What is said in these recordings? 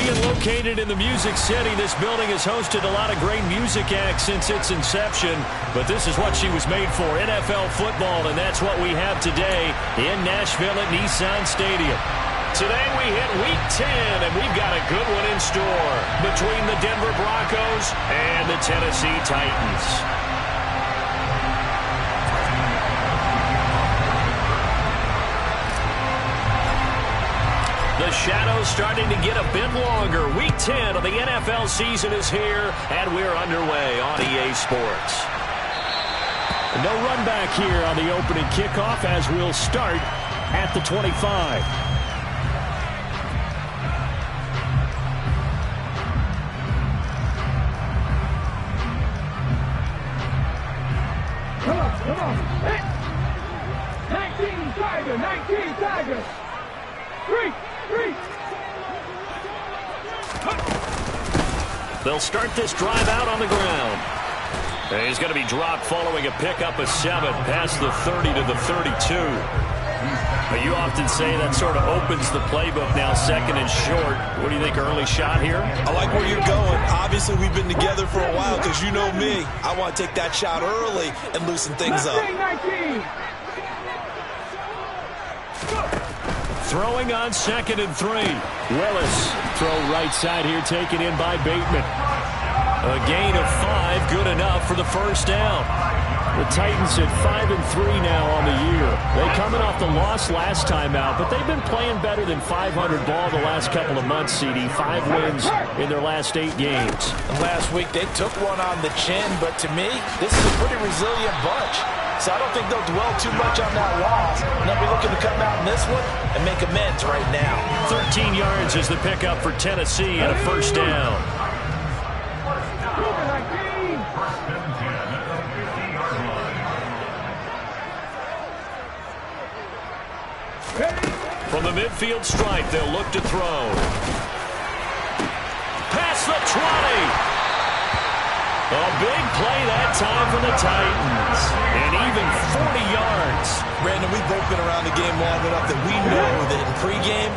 Being located in the Music City, this building has hosted a lot of great music acts since its inception, but this is what she was made for, NFL football, and that's what we have today in Nashville at Nissan Stadium. Today we hit Week 10, and we've got a good one in store between the Denver Broncos and the Tennessee Titans. The shadow's starting to get a bit longer. Week 10 of the NFL season is here, and we're underway on EA Sports. No run back here on the opening kickoff as we'll start at the 25. Come on. 19 Tigers, 19 Tigers. Three. They'll start this drive out on the ground. And he's going to be dropped following a pickup of 7 past the 30 to the 32. But you often say that sort of opens the playbook now, second and short. What do you think, early shot here? I like where you're going. Obviously, we've been together for a while because you know me. I want to take that shot early and loosen things up. 19. Throwing on 2nd and 3. Willis, throw right side here, taken in by Bateman. A gain of 5, good enough for the first down. The Titans at 5-3 now on the year. They coming off the loss last time out, but they've been playing better than 500 ball the last couple of months, CD. 5 wins in their last 8 games. And last week they took one on the chin, but to me, this is a pretty resilient bunch. So I don't think they'll dwell too much on that loss. And they'll be looking to come out in this one and make amends right now. 13 yards is the pickup for Tennessee and a first down. From the midfield stripe, they'll look to throw. Past the 20. A big play that time for the Titans. And even 40 yards. Brandon, we've both been around the game long enough that we know that in pregame,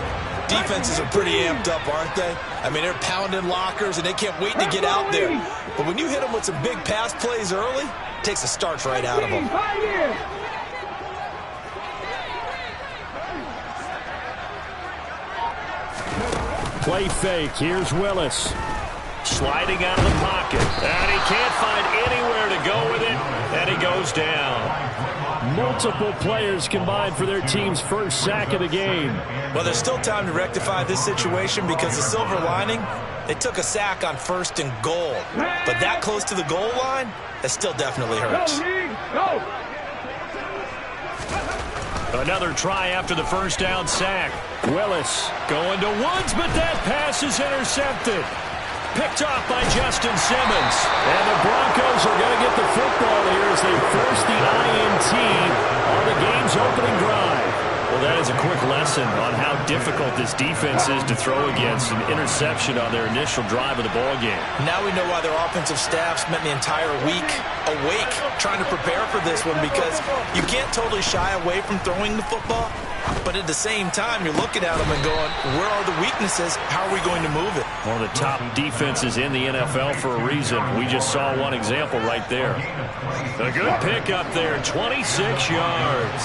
defenses are pretty amped up, aren't they? I mean, they're pounding lockers, and they can't wait to get out there. But when you hit them with some big pass plays early, it takes the starch right out of them. Play fake. Here's Willis. Sliding out of the pocket. And he can't find anywhere to go with it. And he goes down. Multiple players combined for their team's first sack of the game. Well, there's still time to rectify this situation because the silver lining, they took a sack on 1st and goal. But that close to the goal line, that still definitely hurts. Go. Another try after the first down sack. Willis going to Woods, but that pass is intercepted. Picked off by Justin Simmons. And the Broncos are going to get the football here as they force the INT on the game's opening drive. Well, that is a quick lesson on how difficult this defense is to throw against. An interception on their initial drive of the ball game. Now we know why their offensive staff spent the entire week awake trying to prepare for this one, because you can't totally shy away from throwing the football, but at the same time you're looking at them and going, where are the weaknesses? How are we going to move it? One of the top defenses in the NFL for a reason. We just saw one example right there. A good pickup there, 26 yards.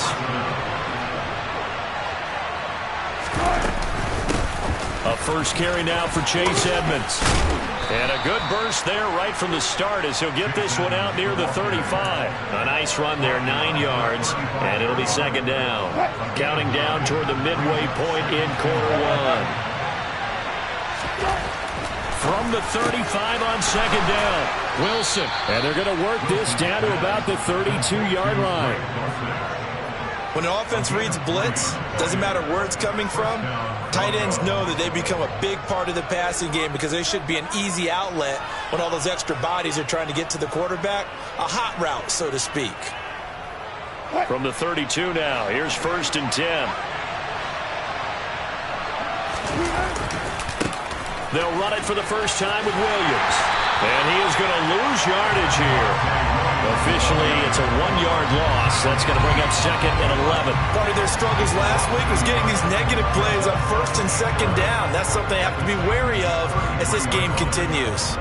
A first carry now for Chase Edmonds. And a good burst there right from the start as he'll get this one out near the 35. A nice run there, 9 yards, and it'll be 2nd down. Counting down toward the midway point in quarter 1. From the 35 on 2nd down, Wilson. And they're going to work this down to about the 32-yard line. When an offense reads blitz, doesn't matter where it's coming from, tight ends know that they become a big part of the passing game because they should be an easy outlet when all those extra bodies are trying to get to the quarterback. A hot route, so to speak. From the 32 now, here's 1st and 10. They'll run it for the first time with Williams. And he is going to lose yardage here. Officially, it's a 1-yard loss. That's going to bring up 2nd and 11. Part of their struggles last week was getting these negative plays on 1st and 2nd down. That's something they have to be wary of as this game continues.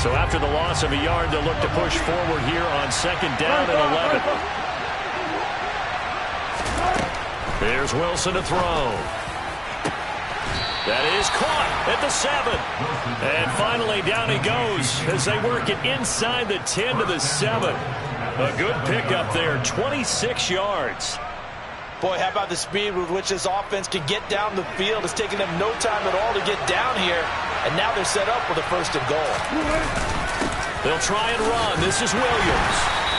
So after the loss of a yard, they'll look to push forward here on 2nd down and 11. Here's Wilson to throw. That is caught at the 7. And finally, down he goes as they work it inside the 10 to the 7. A good pickup there, 26 yards. Boy, how about the speed with which this offense can get down the field? It's taking them no time at all to get down here. And now they're set up with a 1st and goal. They'll try and run. This is Williams.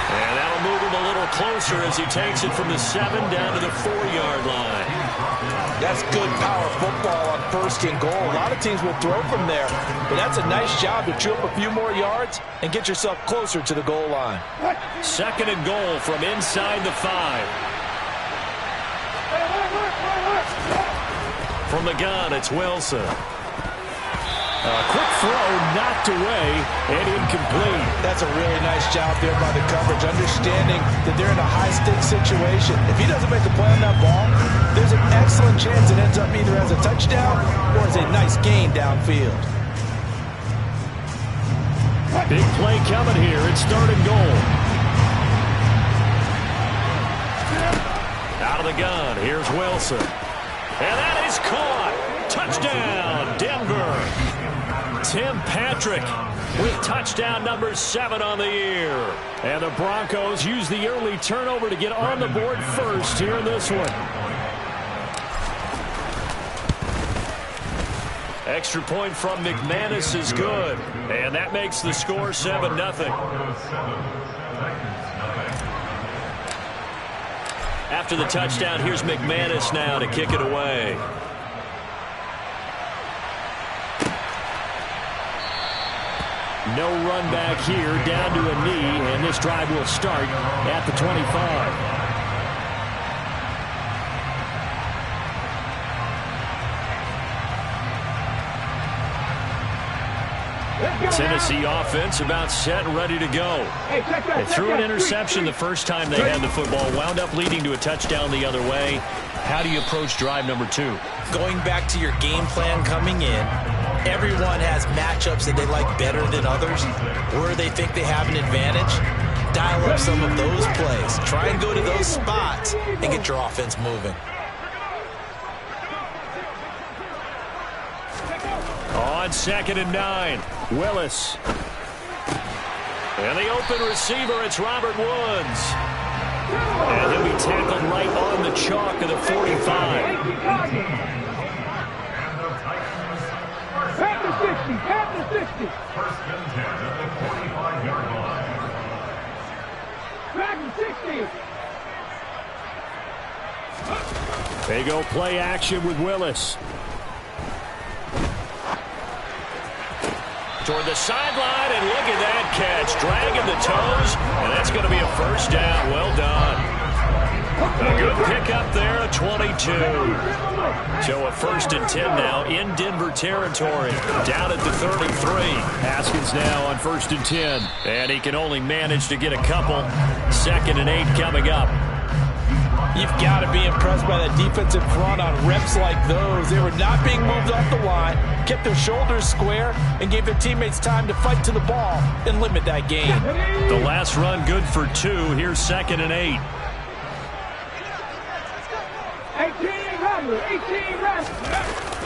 And that'll move him a little closer as he takes it from the 7 down to the 4-yard line. That's good power football on 1st and goal. A lot of teams will throw from there. But that's a nice job to chew up a few more yards and get yourself closer to the goal line. 2nd and goal from inside the 5. From the gun, it's Wilson. A quick throw knocked away and incomplete. That's a really nice job there by the coverage, understanding that they're in a high-stakes situation. If he doesn't make a play on that ball, there's an excellent chance it ends up either as a touchdown or as a nice gain downfield. Big play coming here. It's 3rd and goal. Out of the gun, here's Wilson. And that is caught. Touchdown, Denver. Tim Patrick with touchdown number 7 on the year. And the Broncos use the early turnover to get on the board first here in this one. Extra point from McManus is good. And that makes the score 7-0. After the touchdown, here's McManus now to kick it away. No run back here, down to a knee, and this drive will start at the 25. Tennessee offense about set and ready to go. They threw an interception the first time they had the football, wound up leading to a touchdown the other way. How do you approach drive number 2? Going back to your game plan coming in, everyone has matchups that they like better than others, where they think they have an advantage. Dial up some of those plays. Try and go to those spots and get your offense moving. On 2nd and 9, Willis. And the open receiver, it's Robert Woods. And he'll be tackled right on the chalk of the 45. At the 60, at the 60. 1st and 10 at the 45-yard line. Back to 60. They go play action with Willis. Toward the sideline, and look at that catch. Dragging the toes, and that's going to be a 1st down. Well done. A good pickup there, a 22. So a 1st and 10 now in Denver territory. Down at the 33. Haskins now on 1st and 10. And he can only manage to get a couple. 2nd and 8 coming up. You've got to be impressed by that defensive front on reps like those. They were not being moved off the line, kept their shoulders square, and gave their teammates time to fight to the ball and limit that gain. The last run good for 2. Here's 2nd and 8. 18 runs.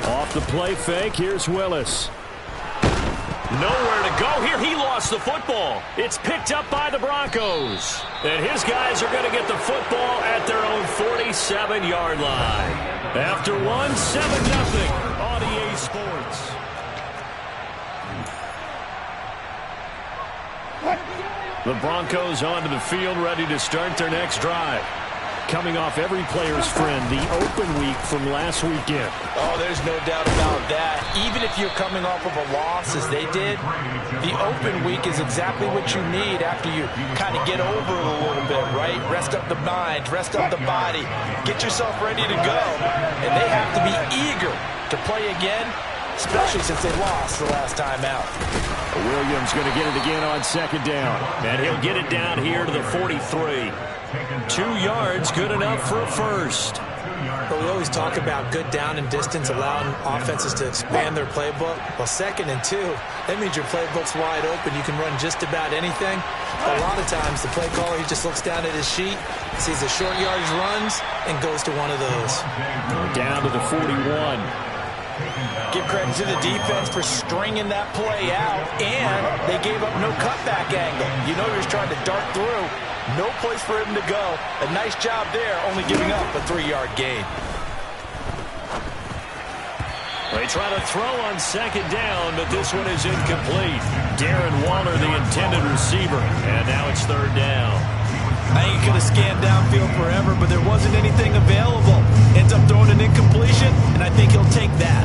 Off the play fake, here's Willis. Nowhere to go here. He lost the football. It's picked up by the Broncos. And his guys are going to get the football at their own 47-yard line. After one, 7-0 on EA Sports. The Broncos onto the field, ready to start their next drive. Coming off every player's friend, the open week from last weekend. Oh, there's no doubt about that. Even if you're coming off of a loss as they did, the open week is exactly what you need after you kind of get over it a little bit, right? Rest up the mind, rest up the body, get yourself ready to go. And they have to be eager to play again especially since they lost the last time out. Williams going to get it again on second down. And he'll get it down here to the 43. 2 yards, good enough for a first. But we always talk about good down and distance, allowing offenses to expand their playbook. Well, 2nd and 2, that means your playbook's wide open. You can run just about anything. A lot of times, the play caller, he just looks down at his sheet, sees the short yardage runs, and goes to one of those. Down to the 41. Give credit to the defense for stringing that play out, and they gave up no cutback angle. You know he was trying to dart through. No place for him to go. A nice job there, only giving up a 3-yard gain. They try to throw on second down, but this one is incomplete. Darren Waller, the intended receiver, and now it's 3rd down. I think he could have scanned downfield forever, but there wasn't anything available. Ends up throwing an incompletion, and I think he'll take that.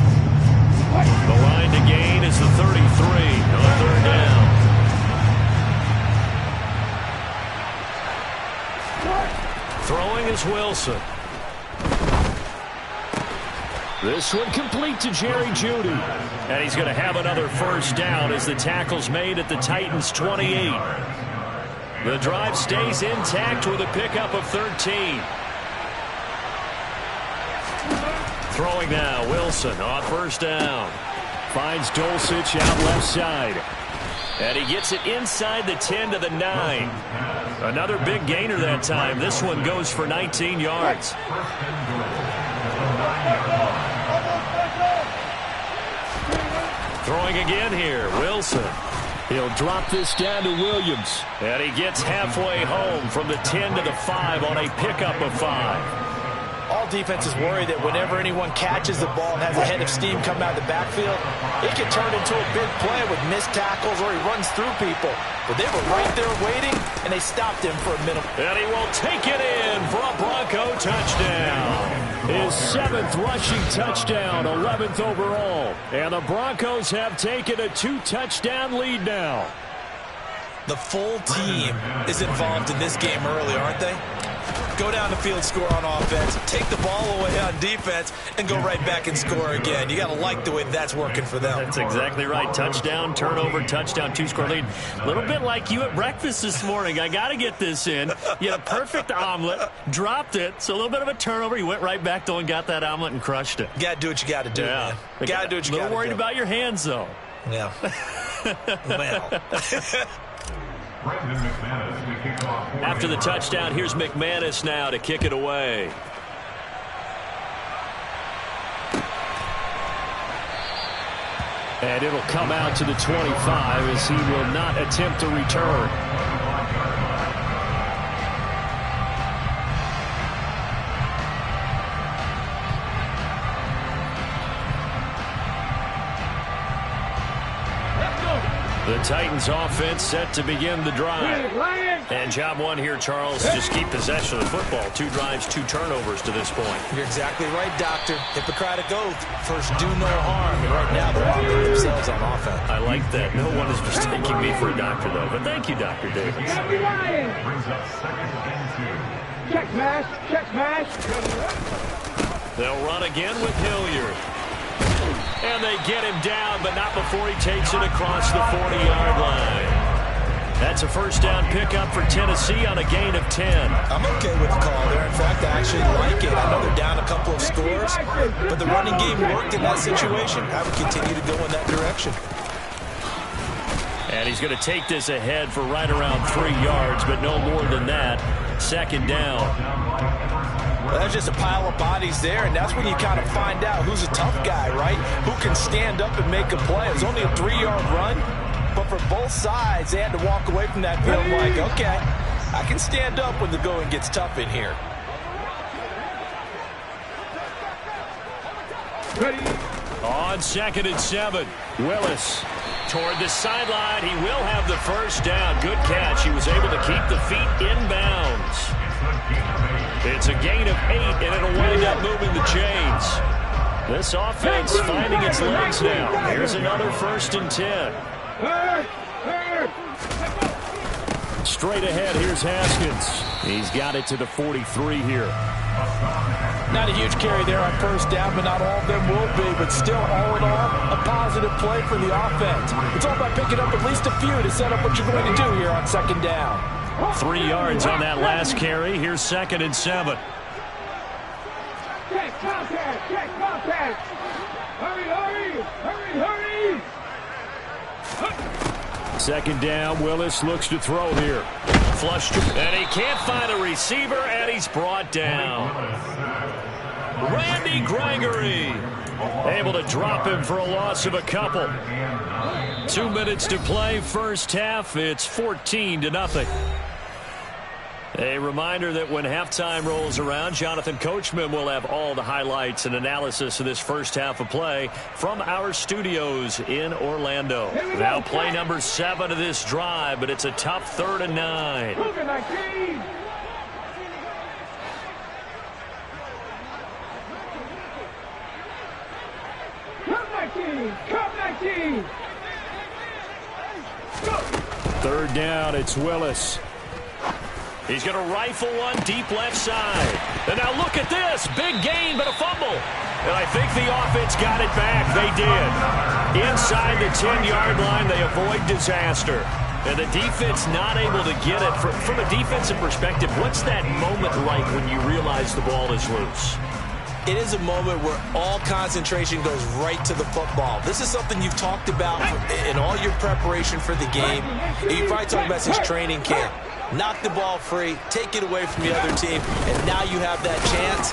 The line to gain is the 33 on 3rd down. Throwing is Wilson. This one complete to Jerry Jeudy. And he's going to have another first down as the tackle's made at the Titans' 28. The drive stays intact with a pickup of 13. Throwing now, Wilson on first down. Finds Dulcich out left side. And he gets it inside the 10 to the 9. Another big gainer that time. This one goes for 19 yards. Throwing again here, Wilson. He'll drop this down to Williams. And he gets halfway home from the 10 to the 5 on a pickup of 5. All defenses worry that whenever anyone catches the ball and has a head of steam come out of the backfield, it can turn into a big play with missed tackles or he runs through people. But they were right there waiting, and they stopped him for a minute. And he will take it in for a Bronco touchdown. His 7th rushing touchdown, 11th overall. And the Broncos have taken a 2-touchdown lead now. The full team is involved in this game early, aren't they? Go down the field, score on offense, take the ball away on defense, and go right back and score again. You got to like the way that's working for them. That's exactly right. Touchdown, turnover, touchdown, 2-score lead. A little bit like you at breakfast this morning. I got to get this in. You had a perfect omelet, dropped it, so a little bit of a turnover. You went right back, though, and got that omelet and crushed it. You got to do what you got to do, man. You got to do what you got to do. A little worried about your hands, though. Yeah. Well. After the touchdown, here's McManus now to kick it away. And it'll come out to the 25 as he will not attempt to return. The Titans offense set to begin the drive. And job one here, Charles, just keep possession of the football. 2 drives, 2 turnovers to this point. You're exactly right, Doctor. Hippocratic oath. First, do no harm. And right now, they're offering themselves on offense. I like that. No one is mistaking me for a doctor, though. But thank you, Dr. Davis. Check smash. Check smash. They'll run again with Hilliard. And they get him down, but not before he takes it across the 40-yard line. That's a first down pickup for Tennessee on a gain of 10. I'm okay with the call there. In fact, I actually like it. I know they're down a couple of scores, but the running game worked in that situation. I would continue to go in that direction. And he's going to take this ahead for right around 3 yards, but no more than that. Second down. Well, there's just a pile of bodies there, and that's when you kind of find out who's a tough guy, right? Who can stand up and make a play. It was only a 3-yard run, but for both sides, they had to walk away from that field like, okay, I can stand up when the going gets tough in here. Ready. On 2nd and 7, Willis toward the sideline. He will have the first down. Good catch. He was able to keep the feet inbounds. It's a gain of 8, and it'll wind up moving the chains. This offense finding its legs now. Here's another 1st and 10. straight ahead. Here's Haskins. He's got it to the 43 here. Not a huge carry there on first down, but not all of them will be. But still, all in all, a positive play for the offense. It's all about picking up at least a few to set up what you're going to do here on second down. 3 yards on that last carry. Here's 2nd and 7. Check contact, check contact. Hurry, hurry, hurry, hurry. 2nd down. Willis looks to throw here. Flushed, and he can't find a receiver, and he's brought down. Randy Gregory able to drop him for a loss of a couple. 2 minutes to play, first half. It's 14-0. A reminder that when halftime rolls around, Jonathan Coachman will have all the highlights and analysis of this first half of play from our studios in Orlando. Now play number 7 of this drive, but it's a tough 3rd and 9. Come 19. 3rd down, it's Willis. He's going to rifle one deep left side. And now look at this. Big gain, but a fumble. And I think the offense got it back. They did. Inside the 10-yard line, they avoid disaster. And the defense not able to get it. From a defensive perspective, what's that moment like when you realize the ball is loose? It is a moment where all concentration goes right to the football. This is something you've talked about in all your preparation for the game. You probably talked about since training camp. Knock the ball free, take it away from the other team, and now you have that chance.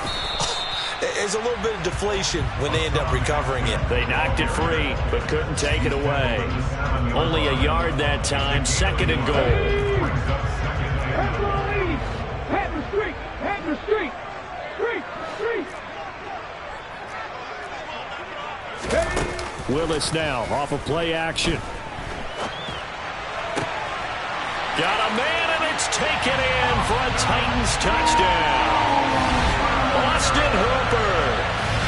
There's a little bit of deflation when they end up recovering it. They knocked it free, but couldn't take it away. Only a yard that time, 2nd and goal. Head the street, head the street, street. Willis now off of play action. Got a man, and it's taken in for a Titans touchdown. Austin Hooper,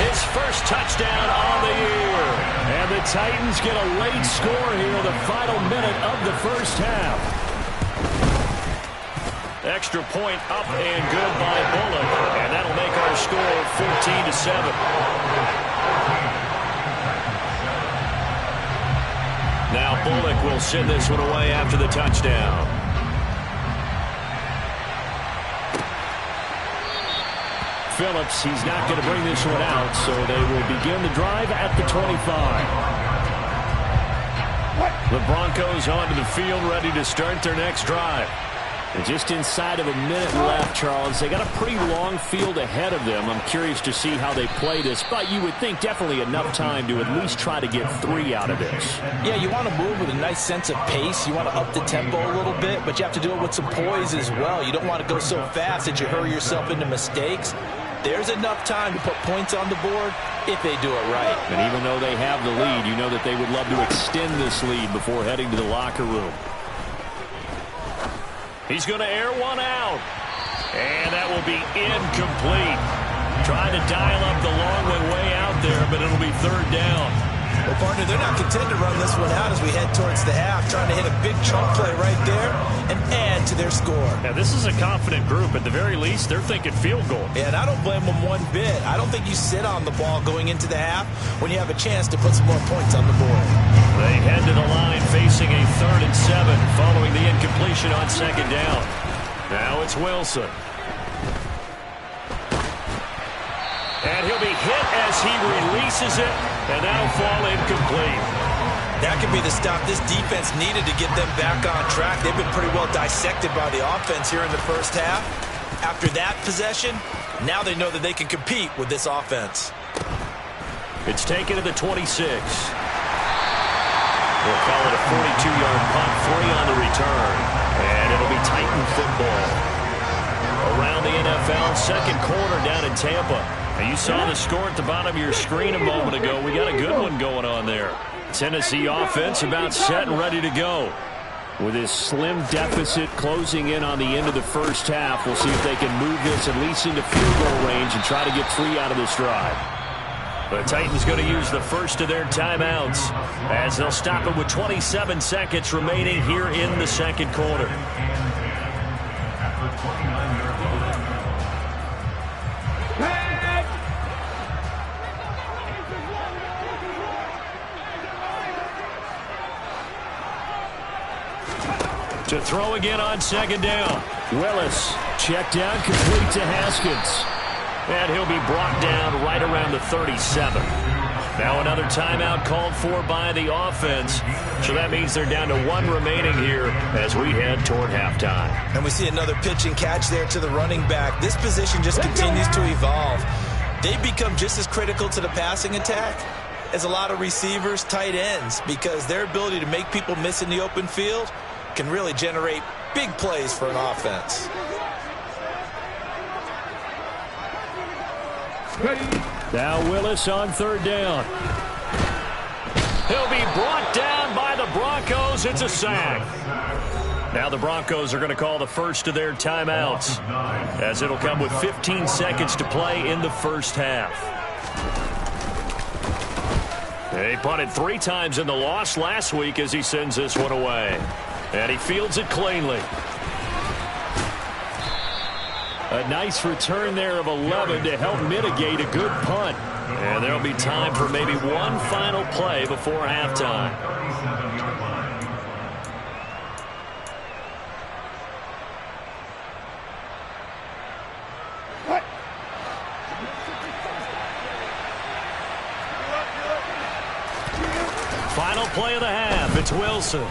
his first touchdown on the year. And the Titans get a late score here, the final minute of the first half. Extra point up and good by Bullock, and that'll make our score 14-7. Now Bullock will send this one away after the touchdown. Phillips, he's not going to bring this one out, so they will begin the drive at the 25. The Broncos onto the field, ready to start their next drive. And just inside of a minute left, Charles. They got a pretty long field ahead of them. I'm curious to see how they play this, but you would think definitely enough time to at least try to get 3 out of this. Yeah, you want to move with a nice sense of pace. You want to up the tempo a little bit, but you have to do it with some poise as well. You don't want to go so fast that you hurry yourself into mistakes. There's enough time to put points on the board if they do it right. And even though they have the lead, you know that they would love to extend this lead before heading to the locker room. He's going to air one out. And that will be incomplete. Trying to dial up the long way out there, but it'll be 3rd down. Well, partner, they're not content to run this one out as we head towards the half, trying to hit a big chunk play right there and add to their score. Yeah, this is a confident group. At the very least, they're thinking field goal. Yeah, and I don't blame them one bit. I don't think you sit on the ball going into the half when you have a chance to put some more points on the board. They head to the line facing a 3rd and 7 following the incompletion on 2nd down. Now it's Wilson. And he'll be hit as he releases it, and that'll fall incomplete. That could be the stop this defense needed to get them back on track. They've been pretty well dissected by the offense here in the first half. After that possession, now they know that they can compete with this offense. It's taken to the 26. We'll call it a 42-yard punt, 3 on the return. And it'll be Titan football. Around the NFL, 2nd quarter down in Tampa. And you saw the score at the bottom of your screen a moment ago. We got a good one going on there. Tennessee offense about set and ready to go. With this slim deficit closing in on the end of the first half, we'll see if they can move this at least into field goal range and try to get 3 out of this drive. The Titans going to use the first of their timeouts as they'll stop it with 27 seconds remaining here in the 2nd quarter. throw again on second down. Willis, check down, complete to Haskins. And he'll be brought down right around the 37. Now another timeout called for by the offense. So that means they're down to one remaining here as we head toward halftime. And we see another pitch and catch there to the running back. This position just continues to evolve. They become just as critical to the passing attack as a lot of receivers, tight ends, because their ability to make people miss in the open field can really generate big plays for an offense. Now Willis on third down. He'll be brought down by the Broncos. It's a sack. Now the Broncos are going to call the first of their timeouts, as it'll come with 15 seconds to play in the first half. He punted 3 times in the loss last week as he sends this one away. And he fields it cleanly. A nice return there of 11 to help mitigate a good punt. And there'll be time for maybe one final play before halftime. Final play of the half. It's Wilson.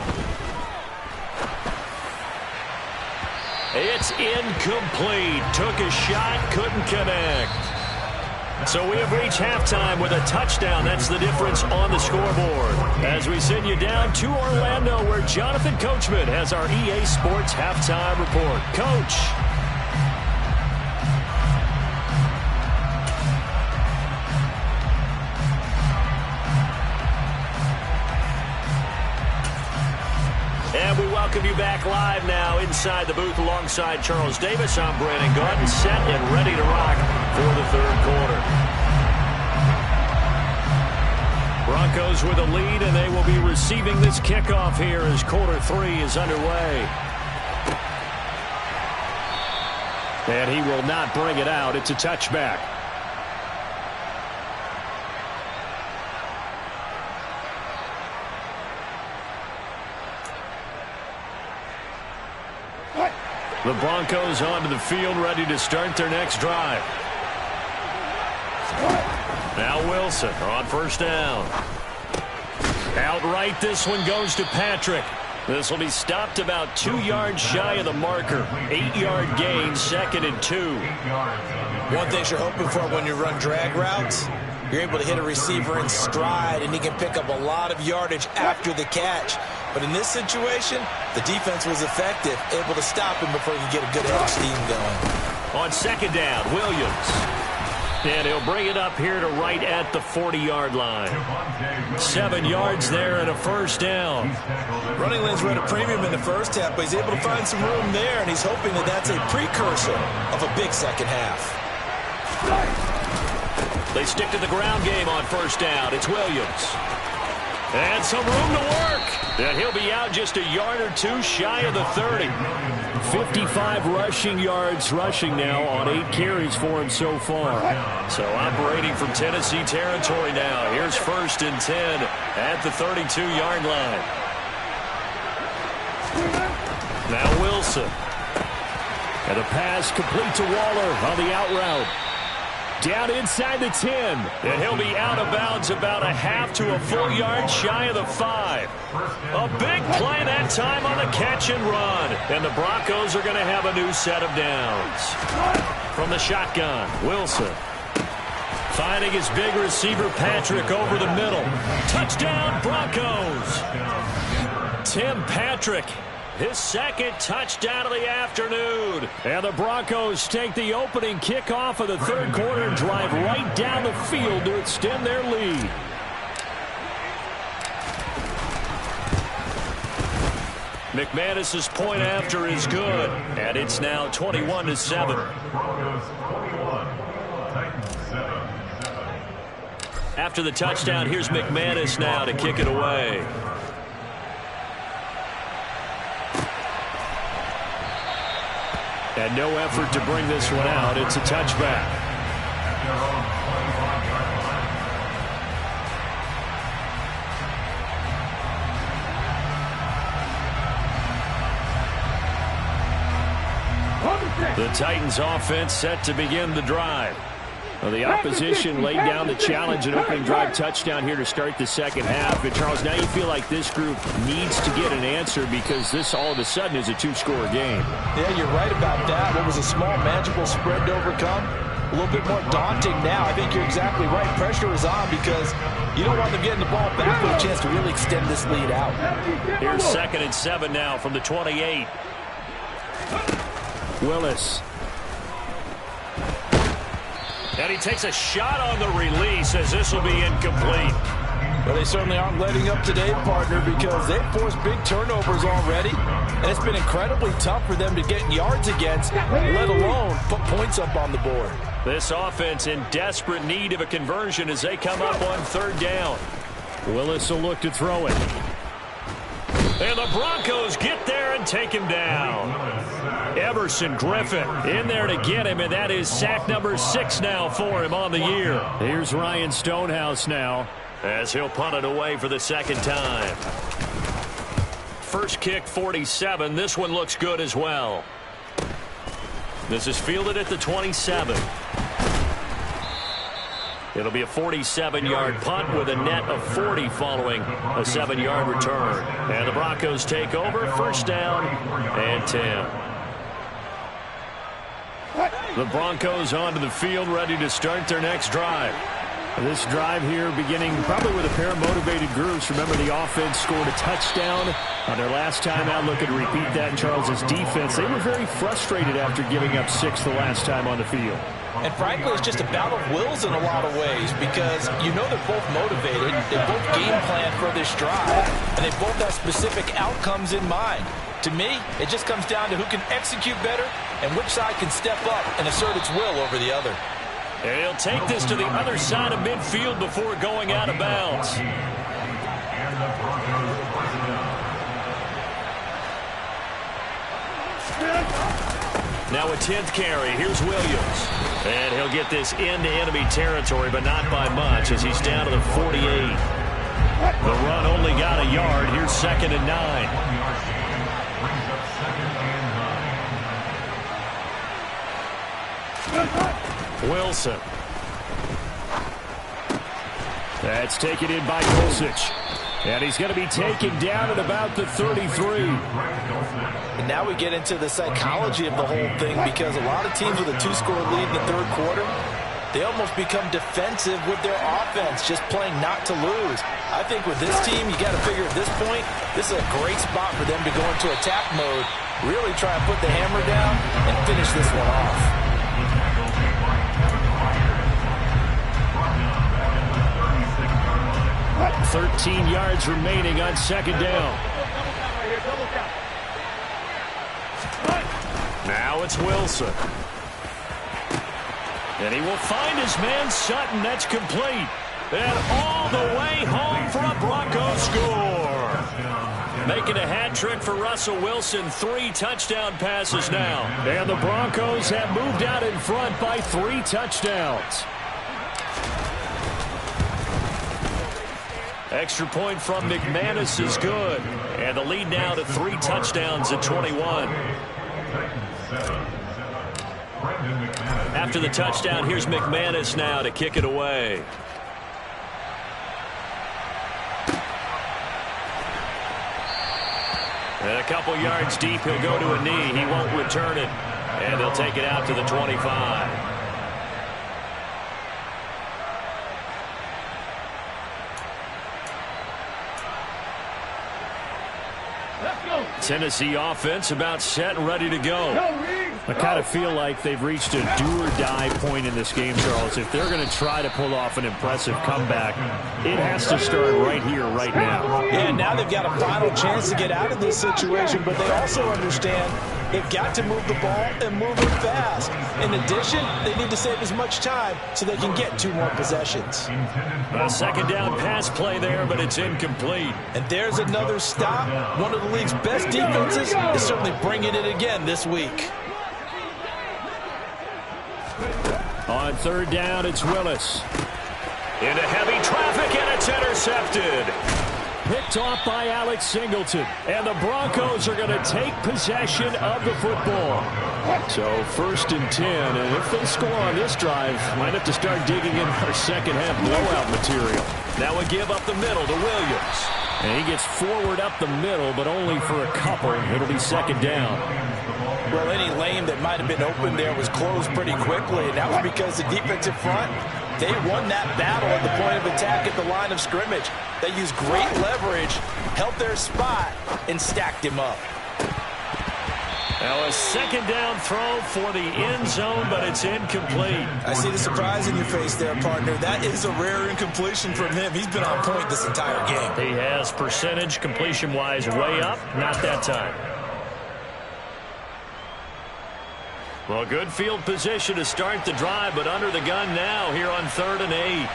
It's incomplete. Took a shot, couldn't connect. So we have reached halftime with a touchdown. That's the difference on the scoreboard. As we send you down to Orlando, where Jonathan Coachman has our EA Sports halftime report. Coach. And we welcome you back live now inside the booth alongside Charles Davis. I'm Brandon Gordon, set and ready to rock for the third quarter. Broncos with a lead, and they will be receiving this kickoff here as quarter 3 is underway. And he will not bring it out. It's a touchback. The Broncos onto the field, ready to start their next drive. Now Wilson on first down. Outright, this one goes to Patrick. This will be stopped about 2 yards shy of the marker. 8-yard gain, 2nd and 2. One thing you're hoping for when you run drag routes, you're able to hit a receiver in stride, and he can pick up a lot of yardage after the catch. But in this situation, the defense was effective, able to stop him before he could get a good edge steam going. On second down, Williams. And he'll bring it up here to right at the 40-yard line. 7 yards there and a first down. Running lanes were at a premium in the first half, but he's able to find some room there, and he's hoping that that's a precursor of a big second half. They stick to the ground game on first down. It's Williams. And some room to work. And he'll be out just a yard or 2 shy of the 30. 55 rushing yards rushing now on 8 carries for him so far. So operating from Tennessee territory now. Here's 1st and 10 at the 32-yard line. Now Wilson. And a pass complete to Waller on the out route. Down inside the 10. And he'll be out of bounds about a half to a full yard shy of the 5. A big play that time on the catch and run. And the Broncos are going to have a new set of downs. From the shotgun, Wilson. Finding his big receiver, Patrick, over the middle. Touchdown, Broncos. Tim Patrick. His 2nd touchdown of the afternoon. And the Broncos take the opening kickoff of the third quarter and drive right down the field to extend their lead. McManus's point after is good. And it's now 21-7. After the touchdown, here's McManus now to kick it away. And no effort to bring this one out. It's a touchback. The Titans offense set to begin the drive. Well, the opposition laid down the challenge and opening drive touchdown here to start the second half. And Charles, now you feel like this group needs to get an answer because this all of a sudden is a two-score game. Yeah, you're right about that. What was a small magical spread to overcome? A little bit more daunting now. I think you're exactly right. Pressure is on because you don't want them getting the ball back with a chance to really extend this lead out. Here's 2nd and 7 now from the 28. Willis. And he takes a shot on the release as this will be incomplete. Well, they certainly aren't letting up today, partner, because they've forced big turnovers already. And it's been incredibly tough for them to get yards against, let alone put points up on the board. This offense in desperate need of a conversion as they come up on 3rd down. Willis will look to throw it. And the Broncos get there and take him down. Everson Griffin in there to get him, and that is sack number 6 now for him on the year. Here's Ryan Stonehouse now as he'll punt it away for the 2nd time. First kick 47. This one looks good as well. This is fielded at the 27. It'll be a 47-yard punt with a net of 40 following a 7-yard return. And the Broncos take over, 1st down and 10. The Broncos onto the field, ready to start their next drive. This drive here beginning probably with a pair of motivated groups. Remember, the offense scored a touchdown on their last time out. Looking to repeat that in Charles's defense. They were very frustrated after giving up 6 the last time on the field. And frankly, it's just a battle of wills in a lot of ways because you know they're both motivated. They both game plan for this drive, and they both have specific outcomes in mind. To me, it just comes down to who can execute better and which side can step up and assert its will over the other. And he'll take this to the other side of midfield before going out of bounds. Now a 10th carry. Here's Williams. And he'll get this into enemy territory, but not by much as he's down to the 48. The run only got a yard. Here's 2nd and 9. Wilson. That's taken in by Dulcich. And he's going to be taken down at about the 33. And now we get into the psychology of the whole thing because a lot of teams with a 2-score lead in the 3rd quarter, they almost become defensive with their offense, just playing not to lose. I think with this team, you got to figure at this point, this is a great spot for them to go into attack mode, really try and put the hammer down and finish this one off. 13 yards remaining on 2nd down. Now it's Wilson. And he will find his man Sutton. That's complete. And all the way home for a Broncos score. Making a hat trick for Russell Wilson. 3 touchdown passes now. And the Broncos have moved out in front by 3 touchdowns. Extra point from McManus is good. And the lead now to 3 touchdowns at 21. After the touchdown, here's McManus now to kick it away. And a couple yards deep, he'll go to a knee. He won't return it. And they'll take it out to the 25. Tennessee offense about set and ready to go. I kind of feel like they've reached a do-or-die point in this game, Charles. If they're going to try to pull off an impressive comeback, it has to start right here, right now. Yeah, now they've got a final chance to get out of this situation, but they also understand they've got to move the ball and move it fast. In addition, they need to save as much time so they can get 2 more possessions. A 2nd down pass play there, but it's incomplete. And there's another stop. One of the league's best defenses is certainly bringing it again this week. On 3rd down, it's Willis. Into heavy traffic, and it's intercepted. Picked off by Alex Singleton. And the Broncos are going to take possession of the football. So 1st and 10, and if they score on this drive, might have to start digging in our second half blowout material. Now a give up the middle to Williams. And he gets forward up the middle, but only for a couple. It'll be 2nd down. Well, any lane that might have been open there was closed pretty quickly, and that was because the defensive front, they won that battle at the point of attack at the line of scrimmage. They used great leverage, held their spot, and stacked him up. Now a 2nd down throw for the end zone, but it's incomplete. I see the surprise in your face there, partner. That is a rare incompletion from him. He's been on point this entire game. He has percentage completion-wise way up, not that time. Well, good field position to start the drive, but under the gun now here on 3rd and 8.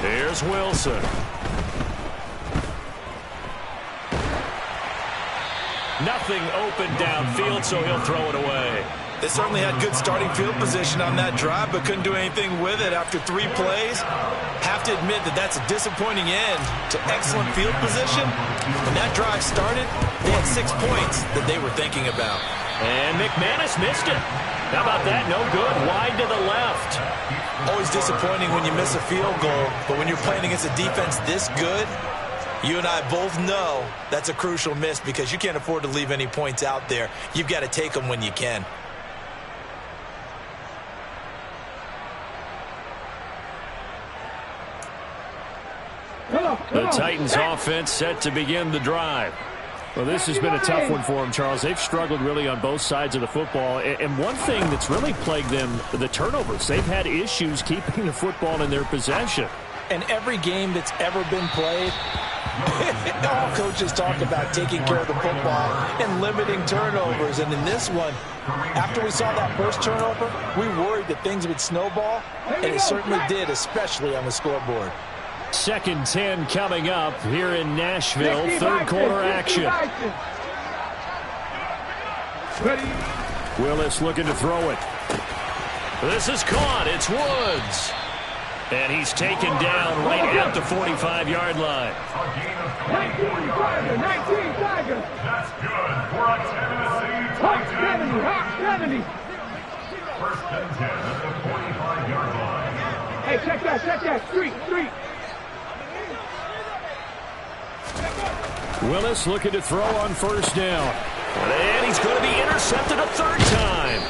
Here's Wilson. Nothing open downfield, so he'll throw it away. They certainly had good starting field position on that drive, but couldn't do anything with it after 3 plays. Have to admit that that's a disappointing end to excellent field position. When that drive started, they had 6 points that they were thinking about. And McManus missed it. How about that? No good. Wide to the left. Always disappointing when you miss a field goal, but when you're playing against a defense this good, you and I both know that's a crucial miss because you can't afford to leave any points out there. You've got to take them when you can. The Titans offense set to begin the drive. Well, this has been a tough one for them, Charles. They've struggled really on both sides of the football. And one thing that's really plagued them, the turnovers. They've had issues keeping the football in their possession. And every game that's ever been played, all coaches talk about taking care of the football and limiting turnovers. And in this one, after we saw that first turnover, we worried that things would snowball, and it certainly did, especially on the scoreboard. 2nd 10 coming up here in Nashville. 3rd quarter action. Willis looking to throw it. This is caught. It's Woods. And he's taken down right at the 45-yard line. 19 Tigers. That's good for a Tennessee Titans. Hot 70. 1st and 10 at the 45-yard line. Hey, check that. Street. Willis looking to throw on 1st down. And he's going to be intercepted a 3rd time.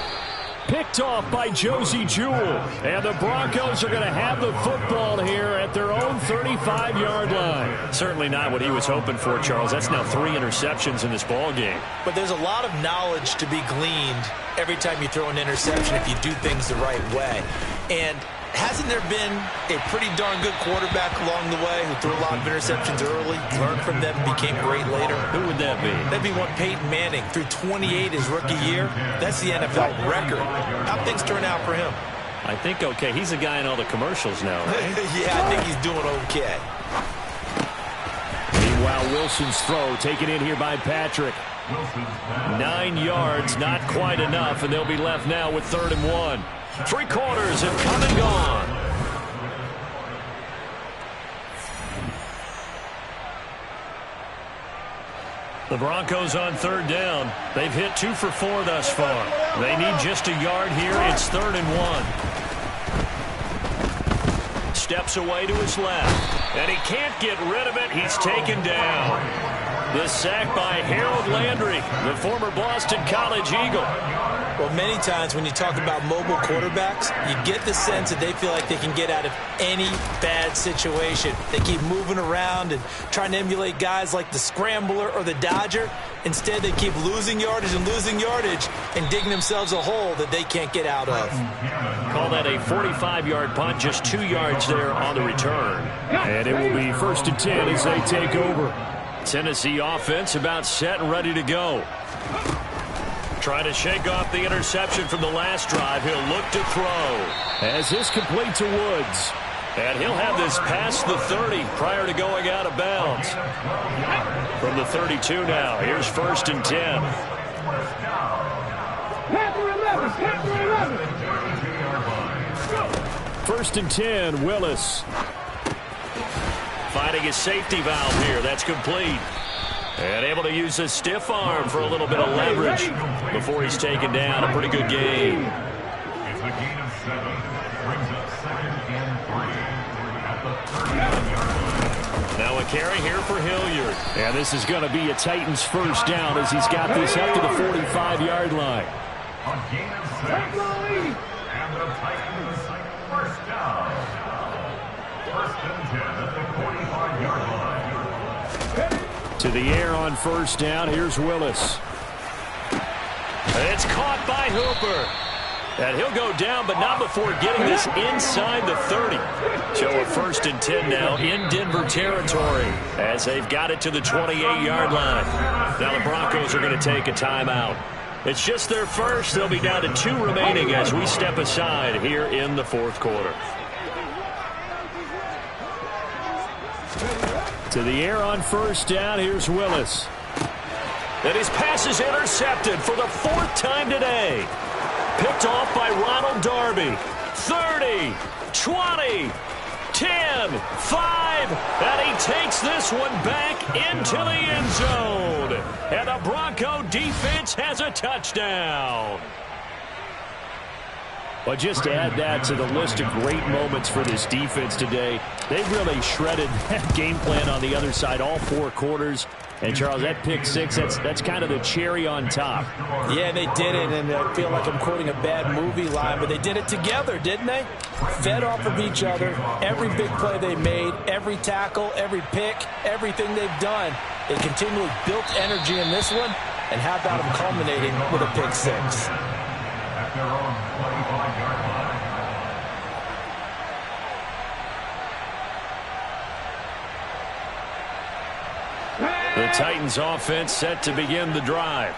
Picked off by Josie Jewell. And the Broncos are going to have the football here at their own 35-yard line. Certainly not what he was hoping for, Charles. That's now 3 interceptions in this ball game. But there's a lot of knowledge to be gleaned every time you throw an interception if you do things the right way. And hasn't there been a pretty darn good quarterback along the way who threw a lot of interceptions early, learned from them, became great later? Who would that be? That'd be one Peyton Manning. Threw 28 his rookie year. That's the NFL record. How'd things turn out for him? I think okay. He's a guy in all the commercials now, right? Yeah, I think he's doing okay. Meanwhile, Wilson's throw taken in here by Patrick. 9 yards, not quite enough, and they'll be left now with 3rd and 1. 3 quarters have come and gone. The Broncos on 3rd down. They've hit 2 for 4 thus far. They need just a yard here. It's 3rd and 1. Steps away to his left. And he can't get rid of it. He's taken down. The sack by Harold Landry, the former Boston College Eagle. Well, many times when you talk about mobile quarterbacks, you get the sense that they feel like they can get out of any bad situation. They keep moving around and trying to emulate guys like the Scrambler or the Dodger. Instead, they keep losing yardage and digging themselves a hole that they can't get out of. Call that a 45-yard punt, just 2 yards there on the return. And it will be 1st and 10 as they take over. Tennessee offense about set and ready to go. Trying to shake off the interception from the last drive. He'll look to throw. As this complete to Woods. And he'll have this past the 30 prior to going out of bounds. From the 32 now. Here's 1st and 10. Panther 11. 1st and 10, Willis. Finding his safety valve here. That's complete. And able to use his stiff arm for a little bit of leverage before he's taken down. A pretty good game. It's a gain of 7. Brings up 2nd and 3 at the 39-yard line. Now a carry here for Hilliard. And this is going to be a Titans first down as he's got this up to the 45-yard line. A gain of 6. And the Titans first down. 1st and 10 at the 45-yard line. To the air on first down. Here's Willis. It's caught by Hooper. And he'll go down, but not before getting this inside the 30. So a 1st and 10 now in Denver territory as they've got it to the 28-yard line. Now the Broncos are going to take a timeout. It's just their first. They'll be down to 2 remaining as we step aside here in the 4th quarter. To the air on first down. Here's Willis. And his pass is intercepted for the 4th time today. Picked off by Ronald Darby. 30, 20, 10, 5. And he takes this one back into the end zone. And the Bronco defense has a touchdown. Well, just to add that to the list of great moments for this defense today, they've really shredded that game plan on the other side all 4 quarters. And, Charles, that pick 6, that's kind of the cherry on top. Yeah, they did it, and I feel like I'm quoting a bad movie line, but they did it together, didn't they? Fed off of each other. Every big play they made, every tackle, every pick, everything they've done, they continually built energy in this one. And how about them culminating with a pick 6? At their own 25-yard line. The Titans offense set to begin the drive.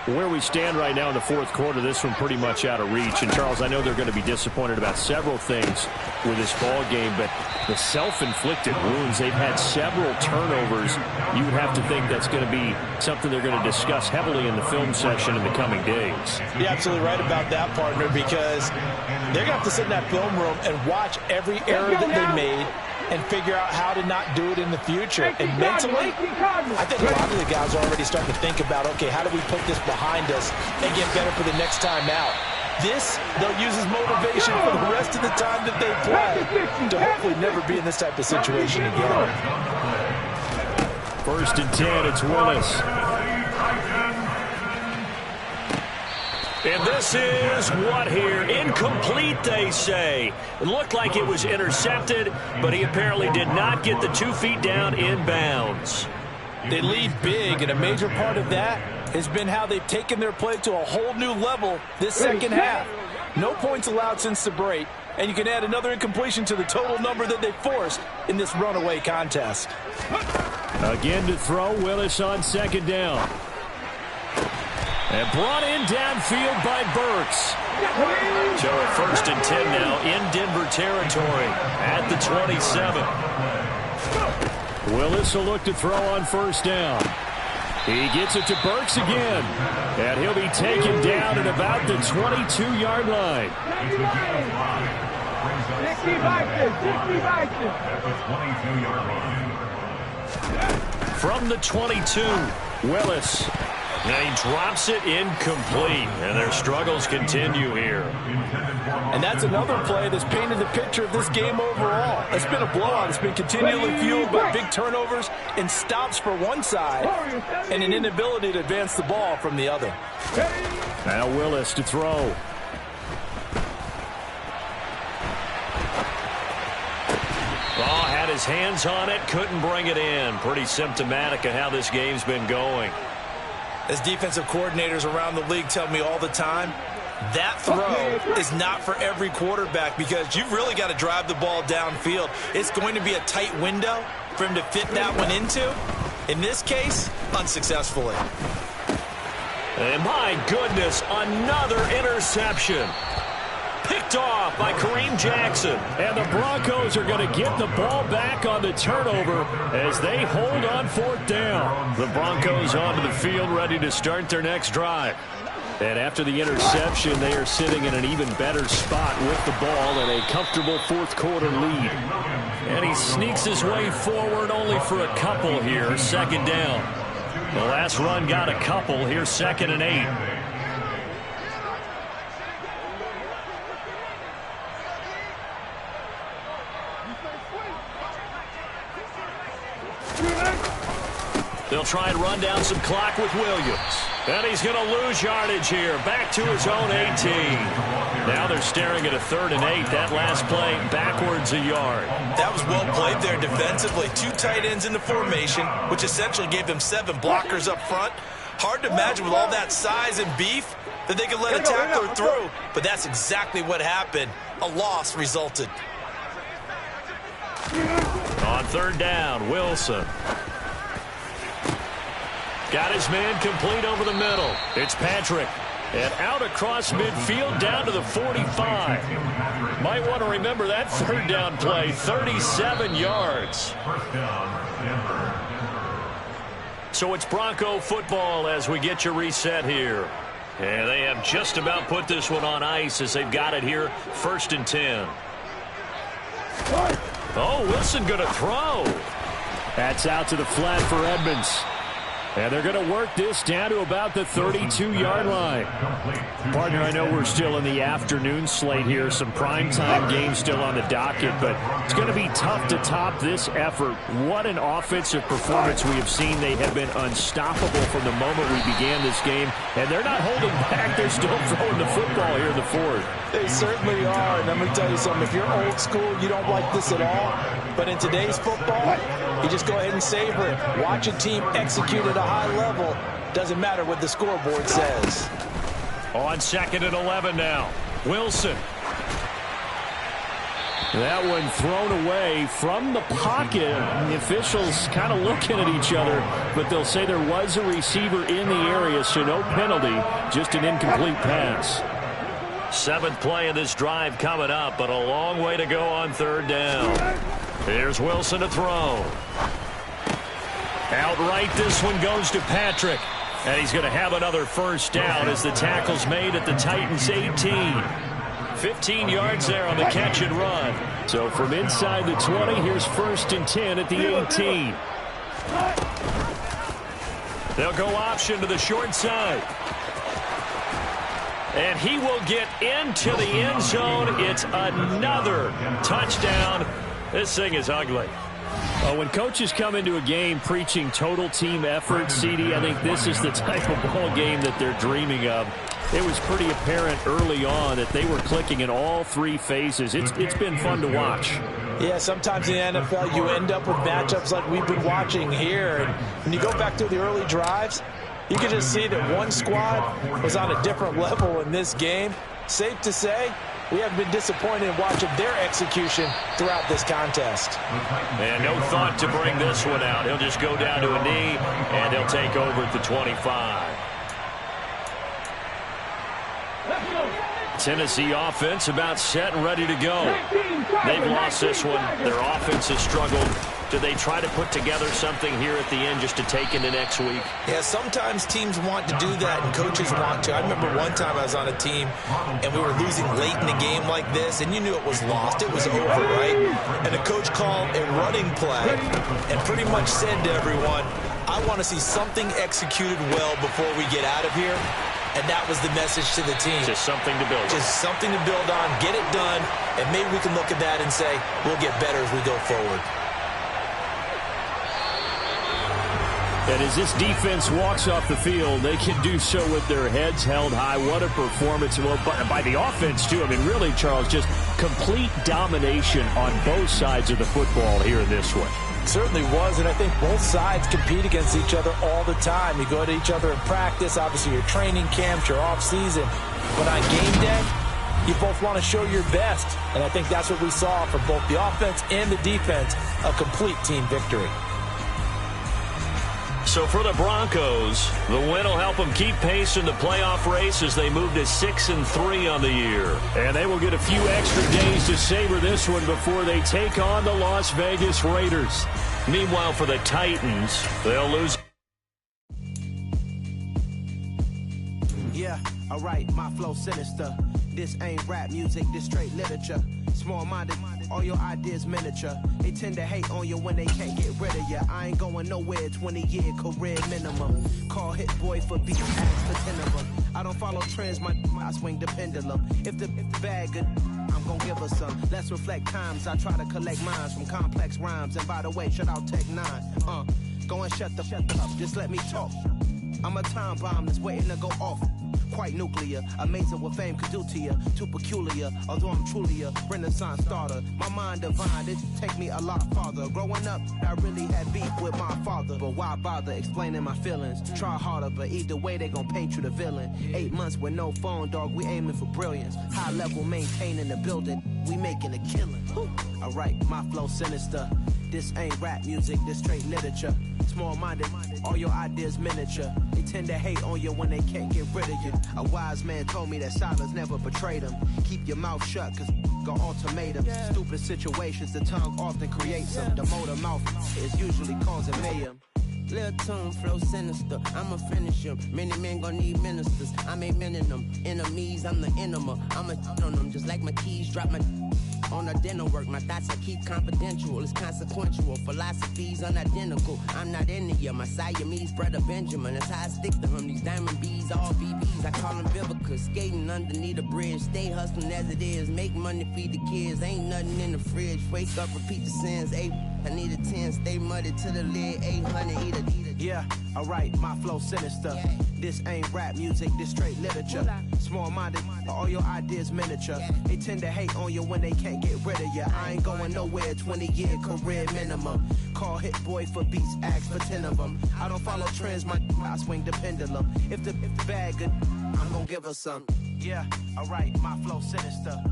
Where we stand right now in the 4th quarter, this one pretty much out of reach. And, Charles, I know they're going to be disappointed about several things with this ball game, but the self-inflicted wounds, they've had several turnovers. You would have to think that's going to be something they're going to discuss heavily in the film session in the coming days. You're absolutely right about that, partner, because they're going to have to sit in that film room and watch every error that they made and figure out how to not do it in the future. And mentally, I think a lot of the guys are already starting to think about, okay, how do we put this behind us and get better for the next time out? This, they'll use as motivation for the rest of the time that they play to hopefully never be in this type of situation again. 1st and 10, it's Willis. And this is what here? Incomplete, they say. It looked like it was intercepted, but he apparently did not get the 2 feet down in bounds. They lead big, and a major part of that has been how they've taken their play to a whole new level this second half. No points allowed since the break, and you can add another incompletion to the total number that they forced in this runaway contest. Again to throw, Willis on 2nd down. And brought in downfield by Burks. So a 1st and 10 now in Denver territory at the 27. Willis will look to throw on first down. He gets it to Burks again. And he'll be taken down at about the 22-yard line. From the 22, Willis. And he drops it incomplete, and their struggles continue here. And that's another play that's painted the picture of this game overall. It's been a blowout. It's been continually fueled by big turnovers and stops for one side and an inability to advance the ball from the other. Now Willis to throw. Oh, had his hands on it, couldn't bring it in. Pretty symptomatic of how this game's been going. As defensive coordinators around the league tell me all the time, that throw is not for every quarterback because you've really got to drive the ball downfield. It's going to be a tight window for him to fit that one into. In this case, unsuccessfully. And my goodness, another interception. Picked off by Kareem Jackson. And the Broncos are going to get the ball back on the turnover as they hold on 4th down. The Broncos onto the field ready to start their next drive. And after the interception, they are sitting in an even better spot with the ball and a comfortable 4th quarter lead. And he sneaks his way forward only for a couple here. 2nd down. The last run got a couple. Here's 2nd and 8. They'll try and run down some clock with Williams. And he's going to lose yardage here. Back to his own 18. Now they're staring at a 3rd and 8. That last play backwards a yard. That was well played there defensively. 2 tight ends in the formation, which essentially gave them 7 blockers up front. Hard to imagine with all that size and beef that they could let a tackler through. But that's exactly what happened. A loss resulted. On 3rd down, Wilson. Got his man complete over the middle. It's Patrick. And out across midfield down to the 45. Might want to remember that 3rd down play. 37 yards. So it's Bronco football as we get you reset here. And they have just about put this one on ice as they've got it here. 1st and 10. Oh, Wilson going to throw. That's out to the flat for Edmonds. And they're going to work this down to about the 32-yard line. Partner, I know we're still in the afternoon slate here. Some primetime games still on the docket, but it's going to be tough to top this effort. What an offensive performance we have seen. They have been unstoppable from the moment we began this game, and they're not holding back. They're still throwing the football here in the 4th. They certainly are, and let me tell you something. If you're old school, you don't like this at all. But in today's football, you just go ahead and savor it. Watch a team execute at a high level. Doesn't matter what the scoreboard says. On 2nd and 11 now. Wilson. That one thrown away from the pocket. The officials kind of looking at each other, but they'll say there was a receiver in the area, so no penalty, just an incomplete pass. 7th play of this drive coming up, but a long way to go on 3rd down. Here's Wilson to throw. Outright, this one goes to Patrick. And he's going to have another 1st down as the tackle's made at the Titans' 18. 15 yards there on the catch and run. So from inside the 20, here's 1st and 10 at the 18. They'll go option to the short side. And he will get into the end zone. It's another touchdown. This thing is ugly. When coaches come into a game preaching total team effort, CD, I think this is the type of ball game that they're dreaming of. It was pretty apparent early on that they were clicking in all 3 phases. It's been fun to watch. Yeah, sometimes in the NFL you end up with matchups like we've been watching here. And when you go back to the early drives, you can just see that one squad was on a different level in this game. Safe to say, we haven't been disappointed in watching their execution throughout this contest. And no thought to bring this one out. He'll just go down to a knee, and he'll take over at the 25. Tennessee offense about set and ready to go. They've lost this one. Their offense has struggled. Do they try to put together something here at the end just to take into next week? Yeah, sometimes teams want to do that and coaches want to. I remember one time I was on a team and we were losing late in the game like this, and you knew it was lost. It was over, right? And the coach called a running play and pretty much said to everyone, I want to see something executed well before we get out of here. And that was the message to the team. Just something to build on. Just something to build on, get it done, and maybe we can look at that and say, we'll get better as we go forward. And as this defense walks off the field, they can do so with their heads held high. What a performance. Well, by the offense, too. I mean, really, Charles, just complete domination on both sides of the football here in this one. Certainly was, and I think both sides compete against each other all the time. You go to each other in practice, obviously your training camps, your off-season. But on game day, you both want to show your best. And I think that's what we saw from both the offense and the defense, a complete team victory. So for the Broncos, the win will help them keep pace in the playoff race as they move to 6-3 on the year. And they will get a few extra days to savor this one before they take on the Las Vegas Raiders. Meanwhile, for the Titans, they'll lose. Yeah, alright, my flow sinister. This ain't rap music, this straight literature. Small-minded. all your ideas miniature. They tend to hate on you when they can't get rid of you. I ain't going nowhere, 20-year career minimum. Call hit boy for beats, ask for 10 of them. I don't follow trends, I swing the pendulum. If the bag good, I'm gon' give her some. Let's reflect times, I try to collect minds from complex rhymes. And by the way, shout out Tech 9. Go and shut up, just let me talk. I'm a time bomb that's waiting to go off. Quite nuclear, amazing what fame could do to you. Too peculiar, although I'm truly a renaissance starter. My mind divine, it take me a lot farther. Growing up, I really had beef with my father. But why bother explaining my feelings? Try harder, but either way they gon' paint you the villain. 8 months with no phone, dog, we aiming for brilliance. High level maintaining the building, we making a killing. Alright, my flow sinister. This ain't rap music, this straight literature. Small-minded, all your ideas miniature. They tend to hate on you when they can't get rid of you. A wise man told me that silence never betrayed him. Keep your mouth shut, cause got ultimatums. Stupid situations, the tongue often creates them. The motor mouth is usually causing mayhem. Lil' tune, flow sinister, I'ma finish him. Many men gon' need ministers, I ain't mending them. Enemies, I'm the enema, I'ma on them. Just like my keys, drop my on the dinner work. My thoughts I keep confidential, it's consequential. Philosophies unidentical, I'm not into you. My Siamese brother Benjamin, that's how I stick to him. These diamond bees, all BBs, I call them Vivica. Skating underneath a bridge, stay hustling as it is. Make money, feed the kids, ain't nothing in the fridge. Wake up, repeat the sins, I need a 10, stay muddy to the lid, 800, eat it. Yeah, alright, my flow sinister. This ain't rap music, this straight literature. Small-minded, all your ideas miniature. They tend to hate on you when they can't get rid of you. I ain't going nowhere, 20-year career minimum. Call hit boy for beats, ask for 10 of them. I don't follow trends, I swing the pendulum. If the bag good, I'm gon' give her some. Yeah, alright, my flow sinister.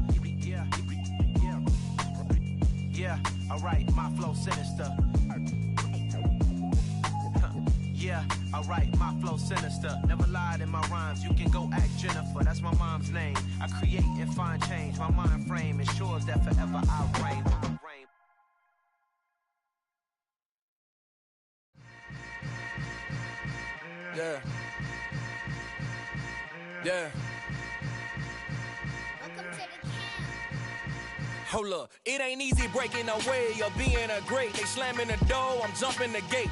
Yeah, alright, my flow sinister. Yeah, alright, my flow sinister. Never lied in my rhymes, you can go ask Jennifer. That's my mom's name. I create and find change. My mind frame ensures that forever I reign. Yeah. Yeah. Hold up, it ain't easy breaking away or being a great. They slamming the door, I'm jumping the gate.